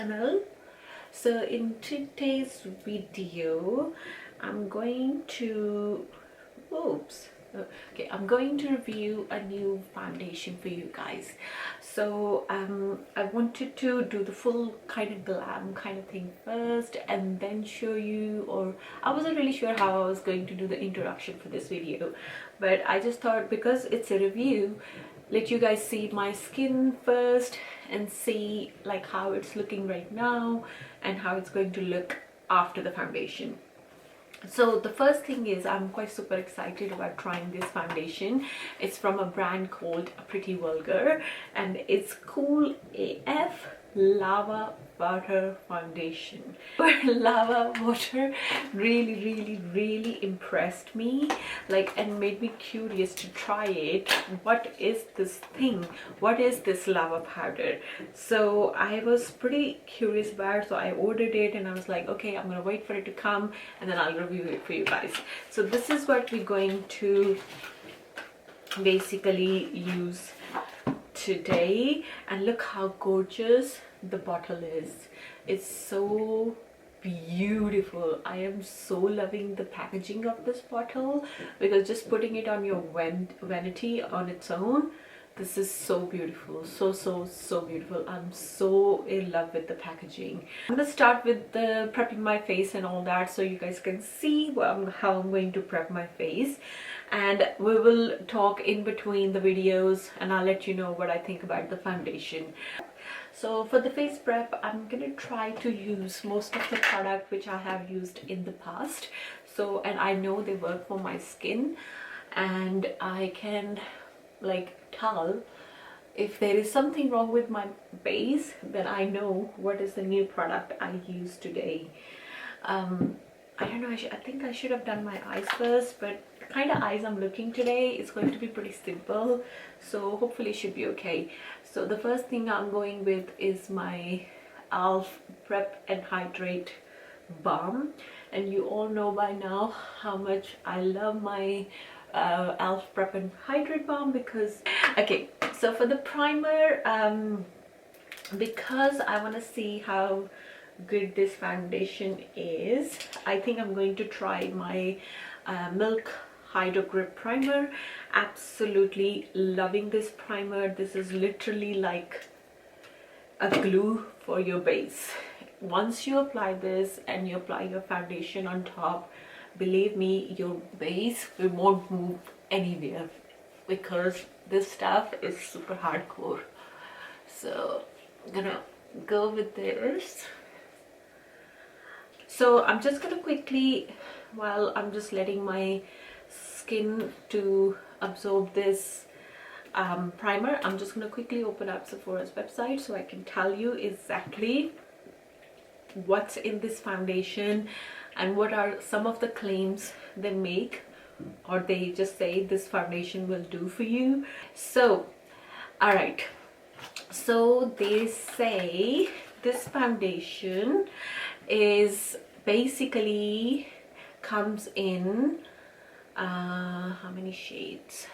channel. So in today's video I'm going to I'm going to review a new foundation for you guys. So I wanted to do the full kind of glam kind of thing first and then show you, or I wasn't really sure how I was going to do the introduction for this video, but I just thought because it's a review, let you guys see my skin first and see like how it's looking right now and how it's going to look after the foundation. So the first thing is I'm quite super excited about trying this foundation. It's from a brand called Pretty Vulgar and it's Cool AF Lava Water Foundation. Lava water really impressed me, like, and made me curious to try it. What is this thing? What is this lava powder? So I was pretty curious about it, so I ordered it and I was like, okay, I'm gonna wait for it to come and then I'll review it for you guys. So this is what we're going to basically use today, and look how gorgeous the bottle is. It's so beautiful. I am so loving the packaging of this bottle because just putting it on your vanity on its own, this is so beautiful, so beautiful. I'm so in love with the packaging. I'm gonna start with the prepping my face and all that so you guys can see how I'm going to prep my face, and we will talk in between the videos and I'll let you know what I think about the foundation. So for the face prep, I'm gonna try to use most of the product which I have used in the past. So, and I know they work for my skin, and I can like tell if there is something wrong with my base, then I know what is the new product I use today. I don't know, I think I should have done my eyes first, but the kind of eyes I'm looking today is going to be pretty simple, so hopefully it should be okay. So the first thing I'm going with is my Elf Prep and Hydrate Balm, and you all know by now how much I love my Elf Prep and Hydrate Balm. Because okay, so for the primer, because I want to see how good this foundation is, I think I'm going to try my Milk Hydro Grip Primer. Absolutely loving this primer. This is literally like a glue for your base. Once you apply this and you apply your foundation on top, believe me, your base won't move anywhere because this stuff is super hardcore. So I'm gonna go with this. So I'm just gonna quickly, while I'm just letting my skin to absorb this primer, I'm just gonna quickly open up Sephora's website so I can tell you exactly what's in this foundation and what are some of the claims they make, or they just say this foundation will do for you. So all right, so they say this foundation is basically comes in how many shades?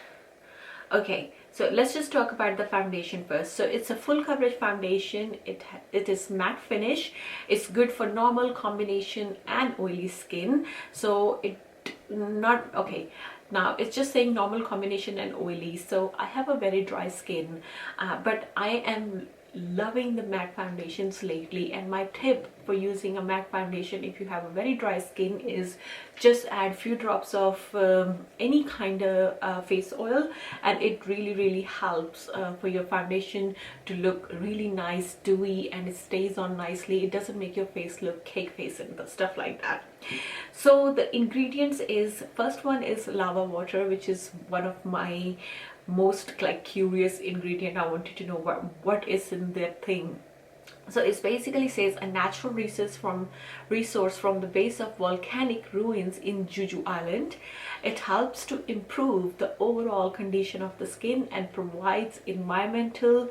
Okay, so let's just talk about the foundation first. So it's a full coverage foundation. It is matte finish. It's good for normal, combination and oily skin. So it not okay, now it's just saying normal, combination and oily. So I have a very dry skin, but I am loving the matte foundations lately, and my tip for using a matte foundation if you have a very dry skin is just add few drops of any kind of face oil, and it really helps for your foundation to look really nice, dewy, and it stays on nicely. It doesn't make your face look cake face and stuff like that. So the ingredients is, first one is lava water, which is one of my most like curious ingredient. I wanted to know what is in that thing. So it basically says a natural resource from the base of volcanic ruins in Jeju Island. It helps to improve the overall condition of the skin and provides environmental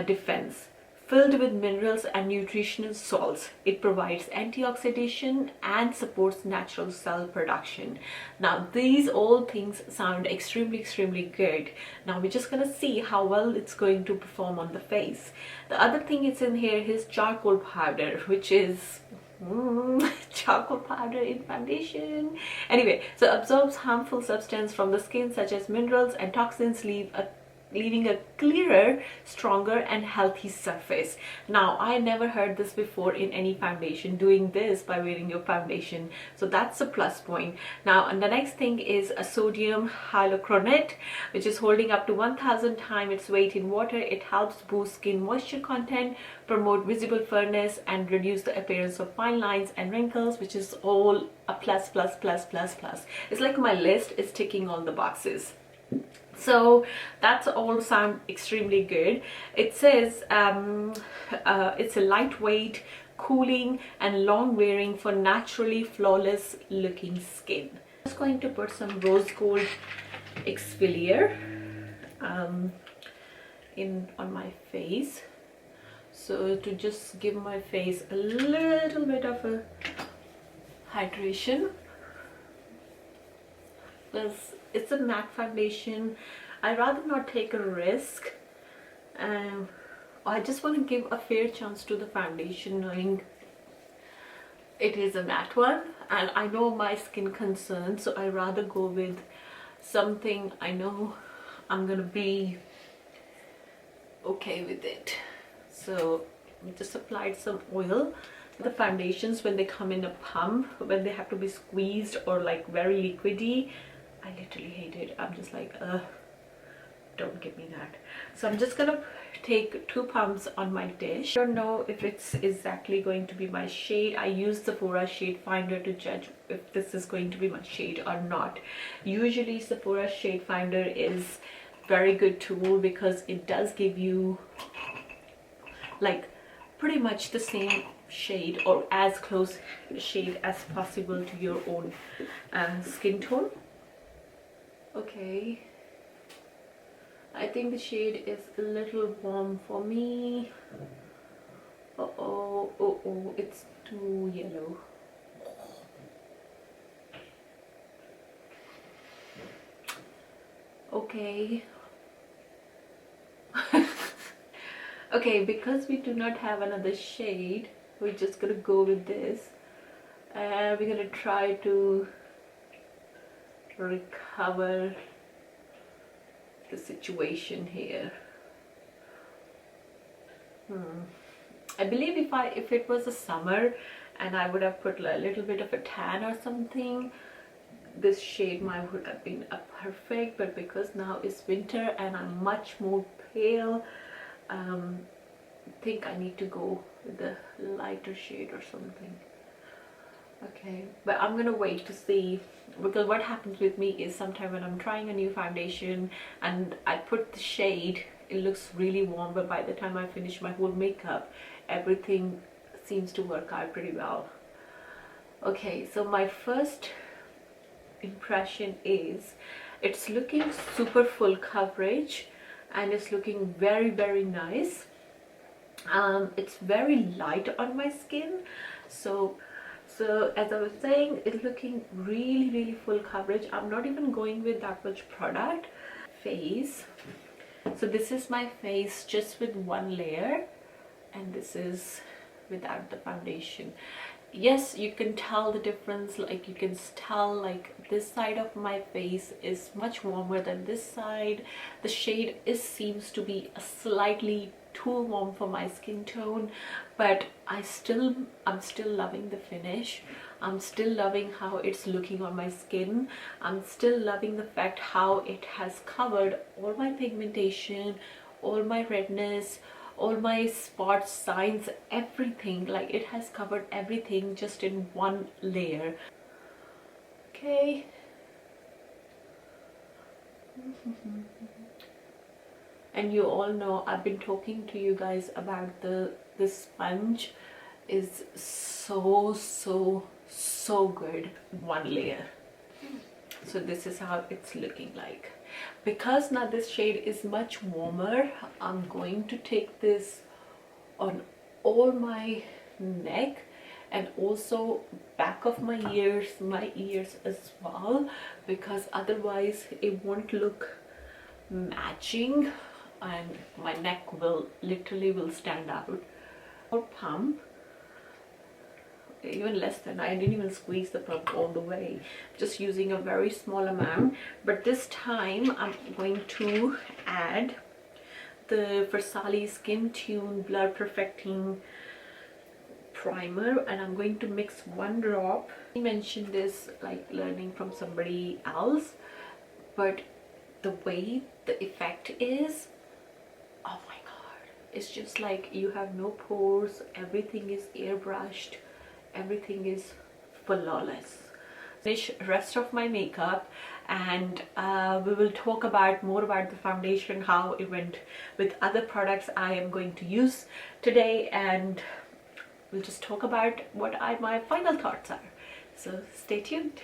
defense, filled with minerals and nutritional salts. It provides antioxidation and supports natural cell production. Now these all things sound extremely good. Now we're just gonna see how well it's going to perform on the face. The other thing it's in here is charcoal powder, which is charcoal powder in foundation. Anyway, so absorbs harmful substance from the skin such as minerals and toxins, leaving a clearer, stronger and healthy surface. Now I never heard this before in any foundation, doing this by wearing your foundation, so that's a plus point. Now, and the next thing is a sodium hyaluronic, which is holding up to 1000 times its weight in water. It helps boost skin moisture content, promote visible firmness and reduce the appearance of fine lines and wrinkles, which is all a plus. It's like my list is ticking all the boxes. So that's all sound extremely good. It says it's a lightweight, cooling and long wearing for naturally flawless looking skin. I'm just going to put some rose gold exfoliator on my face, so to just give my face a little bit of a hydration. Because it's a matte foundation, I'd rather not take a risk. I just want to give a fair chance to the foundation, knowing it is a matte one and I know my skin concerns, so I'd rather go with something I know I'm gonna be okay with it. So we just applied some oil. The foundations, when they come in a pump, when they have to be squeezed or like very liquidy, I literally hate it. I'm just like, don't give me that. So I'm just gonna take 2 pumps on my dish. I don't know if it's exactly going to be my shade. I use Sephora shade finder to judge if this is going to be my shade or not. Usually Sephora shade finder is very good tool because it does give you like pretty much the same shade or as close shade as possible to your own skin tone. Okay, I think the shade is a little warm for me. Oh, it's too yellow. Okay. Okay, because we do not have another shade, we're just gonna go with this. We're gonna try to recover the situation here. I believe if it was a summer and I would have put a little bit of a tan or something, this shade might would have been a perfect, but because now it's winter and I'm much more pale, I think I need to go with the lighter shade or something. Okay, but I'm gonna wait to see, because what happens with me is sometimes when I'm trying a new foundation and I put the shade, it looks really warm, but by the time I finish my whole makeup, everything seems to work out pretty well. Okay, so my first impression is it's looking super full coverage and it's looking very nice. It's very light on my skin, so as I was saying, it's looking really full coverage. I'm not even going with that much product. Face, so this is my face just with one layer and this is without the foundation. Yes, you can tell the difference, like you can tell like this side of my face is much warmer than this side. The shade seems to be slightly too warm for my skin tone, but I'm still loving the finish. I'm still loving how it's looking on my skin. I'm still loving the fact how it has covered all my pigmentation, all my redness, all my spots, signs, everything. Like it has covered everything just in one layer. Okay. And you all know I've been talking to you guys about this sponge is so good. One layer. So this is how it's looking like. Because now this shade is much warmer, I'm going to take this on all my neck and also back of my ears as well, because otherwise it won't look matching and my neck will literally stand out. Or pump, even less than, I didn't even squeeze the pump all the way, just using a very small amount. But this time I'm going to add the Versali Skin Tune Blur Perfecting Primer, and I'm going to mix 1 drop. I mentioned this like learning from somebody else, but the way the effect is, oh my god, it's just like you have no pores, everything is airbrushed, everything is flawless. Finish rest of my makeup, and we will talk about more about the foundation, how it went with other products I am going to use today, and we'll just talk about what my final thoughts are. So stay tuned.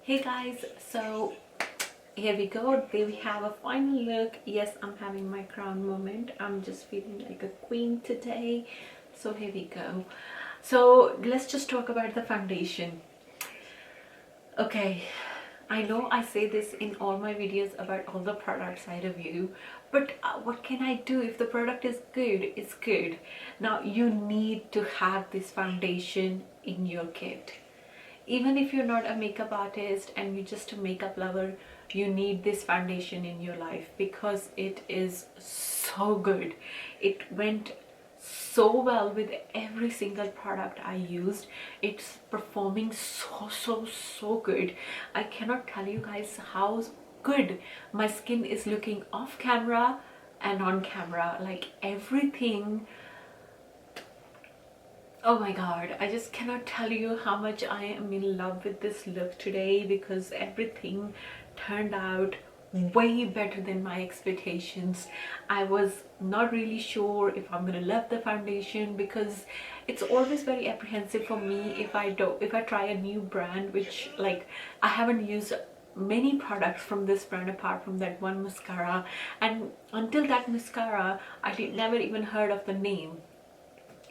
Hey guys, so here we go. There we have a final look. Yes, I'm having my crown moment. I'm just feeling like a queen today. So here we go. So let's just talk about the foundation. Okay, I know I say this in all my videos about all the products I review, but what can I do? If the product is good, it's good. Now you need to have this foundation in your kit. Even if you're not a makeup artist and you're just a makeup lover, you need this foundation in your life because it is so good. It went so well with every single product I used. It's performing so good. I cannot tell you guys how good my skin is looking off camera and on camera. Like everything, oh my god, I just cannot tell you how much I am in love with this look today because everything turned out way better than my expectations. I was not really sure if I'm gonna love the foundation because it's always very apprehensive for me if I try a new brand, which like I haven't used many products from this brand apart from that one mascara, and until that mascara I did never even heard of the name.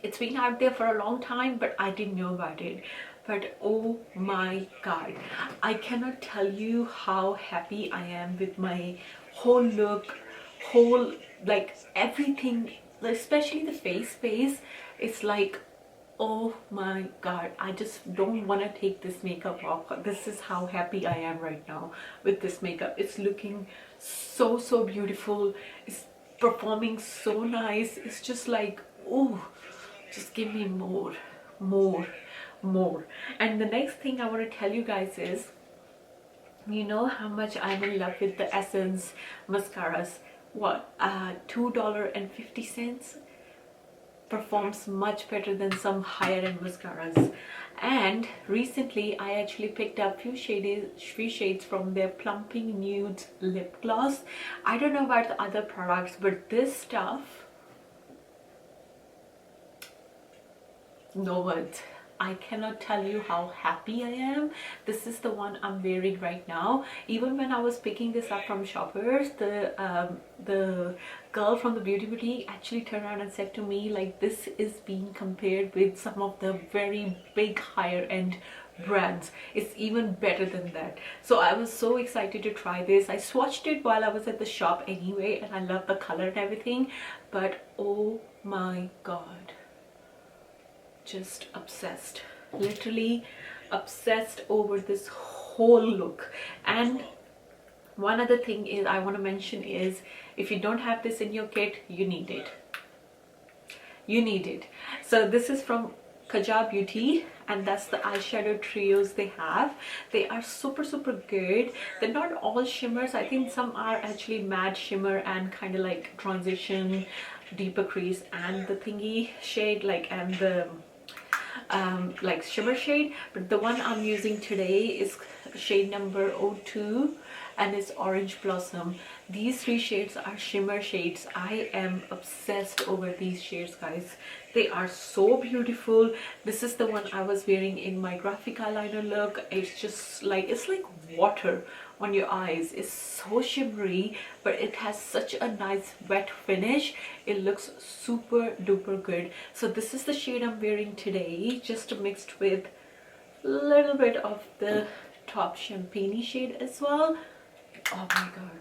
It's been out there for a long time, but I didn't know about it. But oh my god, I cannot tell you how happy I am with my whole look, whole like everything, especially the face base. It's like, oh my god, I just don't want to take this makeup off. This is how happy I am right now with this makeup. It's looking so beautiful. It's performing so nice. It's just like, oh, just give me more. And the next thing I want to tell you guys is, you know how much I'm in love with the Essence mascaras. What, $2.50 performs much better than some higher end mascaras. And recently I actually picked up few shades from their Plumping Nudes lip gloss. I don't know about the other products, but this stuff, no words. I cannot tell you how happy I am. This is the one I'm wearing right now. Even when I was picking this up from Shoppers, the girl from the beauty boutique actually turned around and said to me, like, this is being compared with some of the very big higher end brands. It's even better than that. So I was so excited to try this. I swatched it while I was at the shop anyway, and I love the color and everything, but oh my god, just obsessed, literally obsessed over this whole look. And one other thing is I want to mention is, if you don't have this in your kit, you need it. So this is from Kaja Beauty, and that's the eyeshadow trios they have. They are super good. They're not all shimmers. I think some are actually matte shimmer and kind of like transition deeper crease and the thingy shade, like, and the like shimmer shade. But the one I'm using today is shade number 02 and it's Orange Blossom. These three shades are shimmer shades. I am obsessed over these shades, guys. They are so beautiful. This is the one I was wearing in my graphic eyeliner look. It's just like, it's like water on your eyes. It's so shimmery, but it has such a nice wet finish. It looks super duper good. So this is the shade I'm wearing today, just mixed with a little bit of the top champagne shade as well. Oh my god.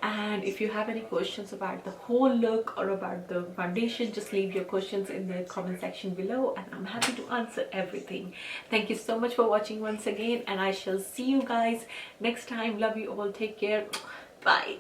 And if you have any questions about the whole look or about the foundation, just leave your questions in the comment section below and I'm happy to answer everything. Thank you so much for watching once again, and I shall see you guys next time. Love you all. Take care. Bye.